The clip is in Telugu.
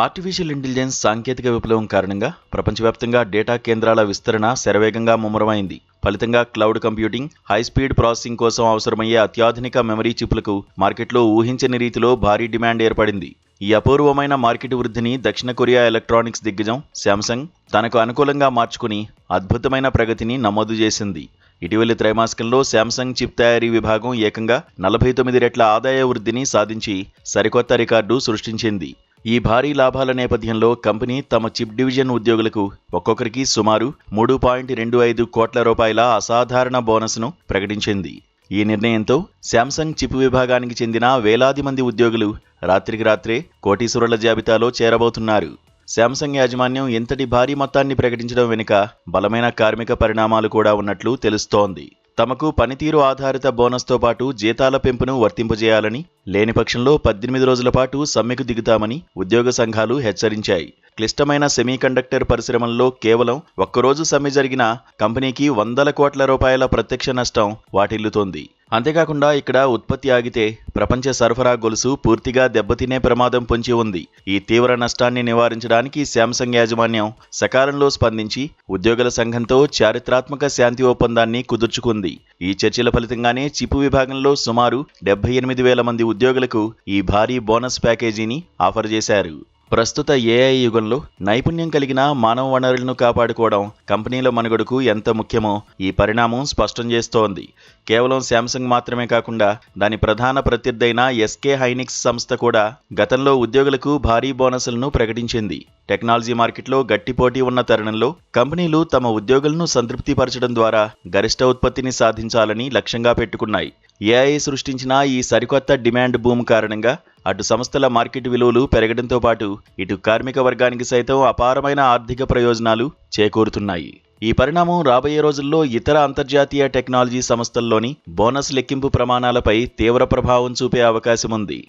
ఆర్టిఫిషియల్ ఇంటెలిజెన్స్ సాంకేతిక విప్లవం కారణంగా ప్రపంచవ్యాప్తంగా డేటా కేంద్రాల విస్తరణ శరవేగంగా ముమ్మరమైంది. ఫలితంగా క్లౌడ్ కంప్యూటింగ్, హైస్పీడ్ ప్రాసెసింగ్ కోసం అవసరమయ్యే అత్యాధునిక మెమరీ చిప్లకు మార్కెట్లో ఊహించని రీతిలో భారీ డిమాండ్ ఏర్పడింది. ఈ అపూర్వమైన మార్కెట్ వృద్ధిని దక్షిణ కొరియా ఎలక్ట్రానిక్స్ దిగ్గజం శాంసంగ్ తనకు అనుకూలంగా మార్చుకుని అద్భుతమైన ప్రగతిని నమోదు చేసింది. ఇటీవలి త్రైమాసికంలో శాంసంగ్ చిప్ తయారీ విభాగం ఏకంగా 49 రెట్ల ఆదాయ వృద్ధిని సాధించి సరికొత్త రికార్డు సృష్టించింది. ఈ భారీ లాభాల నేపథ్యంలో కంపెనీ తమ చిప్ డివిజన్ ఉద్యోగులకు ఒక్కొక్కరికి సుమారు 3.25 కోట్ల రూపాయల అసాధారణ బోనస్ను ప్రకటించింది. ఈ నిర్ణయంతో శాంసంగ్ చిప్ విభాగానికి చెందిన వేలాది మంది ఉద్యోగులు రాత్రికి రాత్రే కోటీశ్వరుల జాబితాలో చేరబోతున్నారు. శాంసంగ్ యాజమాన్యం ఇంతటి భారీ మొత్తాన్ని ప్రకటించడం వెనుక బలమైన కార్మిక పరిణామాలు కూడా ఉన్నట్లు తెలుస్తోంది. తమకు పనితీరు ఆధారిత బోనస్తో పాటు జీతాల పెంపును వర్తింపజేయాలని, లేని పక్షంలో 18 రోజుల పాటు సమ్మెకు దిగుతామని ఉద్యోగ సంఘాలు హెచ్చరించాయి. క్లిష్టమైన సెమీకండక్టర్ పరిశ్రమల్లో కేవలం ఒక్కరోజు సమ్మె జరిగినా కంపెనీకి వందల కోట్ల రూపాయల ప్రత్యక్ష నష్టం వాటిల్లుతోంది. అంతేకాకుండా ఇక్కడ ఉత్పత్తి ఆగితే ప్రపంచ సరఫరా గొలుసు పూర్తిగా దెబ్బతినే ప్రమాదం పొంచి ఉంది. ఈ తీవ్ర నష్టాన్ని నివారించడానికి శాంసంగ్ యాజమాన్యం సకాలంలో స్పందించి ఉద్యోగుల సంఘంతో చారిత్రాత్మక శాంతి ఒప్పందాన్ని కుదుర్చుకుంది. ఈ చర్చల ఫలితంగానే చిప్ విభాగంలో సుమారు 78,000 మంది ఉద్యోగులకు ఈ భారీ బోనస్ ప్యాకేజీని ఆఫర్ చేశారు. ప్రస్తుత ఏఐ యుగంలో నైపుణ్యం కలిగిన మానవ వనరులను కాపాడుకోవడం కంపెనీల మనుగడకు ఎంత ముఖ్యమో ఈ పరిణామం స్పష్టం చేస్తోంది. కేవలం శాంసంగ్ మాత్రమే కాకుండా దాని ప్రధాన ప్రత్యర్థైన ఎస్కే హైనిక్స్ సంస్థ కూడా గతంలో ఉద్యోగులకు భారీ బోనస్లను ప్రకటించింది. టెక్నాలజీ మార్కెట్లో గట్టి పోటీ ఉన్న తరుణంలో కంపెనీలు తమ ఉద్యోగులను సంతృప్తిపరచడం ద్వారా గరిష్ట ఉత్పత్తిని సాధించాలని లక్ష్యంగా పెట్టుకున్నాయి. ఏఐ సృష్టించిన ఈ సరికొత్త డిమాండ్ బూమ్ కారణంగా అటు సంస్థల మార్కెట్ విలువలు పెరగడంతో పాటు ఇటు కార్మిక వర్గానికి సైతం అపారమైన ఆర్థిక ప్రయోజనాలు చేకూరుతున్నాయి. ఈ పరిణామం రాబోయే రోజుల్లో ఇతర అంతర్జాతీయ టెక్నాలజీ సంస్థల్లోని బోనస్ లెక్కింపు ప్రమాణాలపై తీవ్ర ప్రభావం చూపే అవకాశం ఉంది.